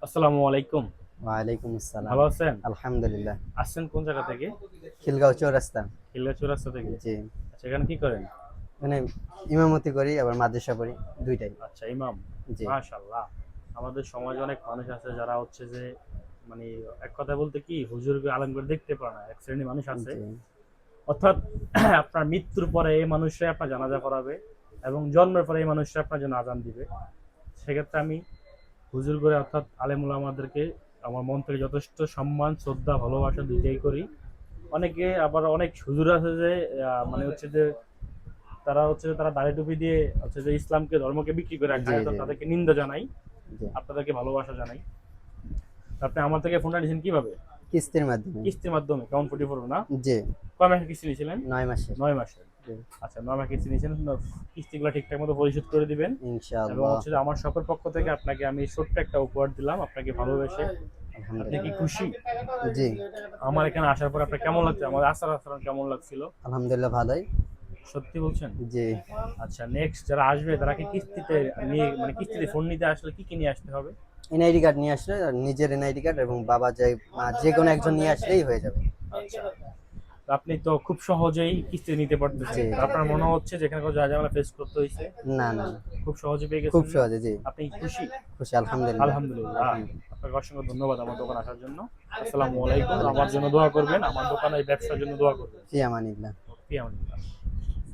আসসালামু আলাইকুম। ওয়ালাইকুম আসসালাম। ভালো আছেন? আলহামদুলিল্লাহ। আসছেন কোন জায়গা থেকে? খিলগাঁও চৌরাস্তা। খিলগাঁও চৌরাস্তা থেকে? জি। আচ্ছা, এখানে কি করেন? মানে ইমামতি করি আবার মাদ্রাসা পড়ি ২ টাই। আচ্ছা, ইমাম। জি, মাশাআল্লাহ। আমাদের সমাজে অনেক মানুষ আছে যারা হচ্ছে যে মানে এক কথায় বলতে কি হুজুরকে আলেম করে দেখতে পারে না। এক শ্রেণীর মানুষ আছে। জি, অর্থাৎ আপনার মৃত্যুর পরে এই মানুষরাই আপনার জানাজা করাবে এবং জন্মের পরে এই মানুষরা আপনার জন্য আযান দিবে। সেক্ষেত্রে আমি হুজুর করে অর্থাৎ আলেম ওলামাদেরকে আমার মন থেকে যথেষ্ট সম্মান, শ্রদ্ধা, ভালোবাসা ২ টাই করি। অনেকে আবার অনেক হুজুর আছে যে মানে হচ্ছে যে তারা দাড়ি টুপি দিয়ে হচ্ছে যে ইসলামকে ধর্মকে বিক্রি করে জি, খায়, তো জি, তাদেরকে নিন্দা জানাই, জি। আপনাদেরকে ভালোবাসা জানাই। তো আপনি আমার থেকে ফোনটা নিয়েছেন কিভাবে? কিস্তির মাধ্যমে। কিস্তির মাধ্যমে কাউন্ট 44 না? জি, কয় মাসের কিস্তি নিয়েছিলেন? ৯ মাসের। ৯ মাসের। জি, আচ্ছা, ৯ মাসের কিস্তি নিয়েছেন। কিস্তিগুলো ঠিকঠাক মতো পরিশোধ করে দিবেন এবং ইনশাআল্লাহ। হচ্ছে যে আমার শপের পক্ষ থেকে আপনাকে আমি ছোট্ট একটা উপহার দিলাম আপনাকে ভালোবেসে। আপনি কি আলহামদুলিল্লাহ। খুশি? জি, আমার এখানে আসার পর আপনার কেমন লাগছে? আমার আচার-আচরণ কেমন লাগছিল? আলহামদুলিল্লাহ ভালোই। সত্যি বলছেন? জি। আচ্ছা, নেক্সট যারা আসবে তারা কি কিস্তিতে নিয়ে মানে কিস্তিতে ফোন নিতে আসলে কি, কি নিয়ে আসতে হবে? এনআইডি কার্ড নিয়ে আসলে আর নিজের এনআইডি কার্ড এবং বাবা মা যেকোনো একজন নিয়ে আসলেই হয়ে যাবে। আচ্ছা। তো আপনি তো খুব সহজেই কিস্তি নিতে জি, পারতেছেন। তো জি। আপনার মনে হচ্ছে যে এখানে কোনো ঝামেলা ফেস করতে হইছে? না, না। খুব সহজে পেয়ে খুব গেছেন না? সহজে জি। আপনি খুশি? খুশি আলহামদুলিল্লাহ। আলহামদুলিল্লাহ। আলহামদুলিল্লাহ। আপনাকে অসংখ্য ধন্যবাদ আমার দোকানে আসার জন্য। আসসালামু আলাইকুম। ওয়ালাইকুম আমার জন্য আসসালাম। দোয়া করবেন। আমার দোকানে এই ব্যবসার জন্য দোয়া করবেন। ফি আমানিল্লাহ। ফি আমানিল্লাহ।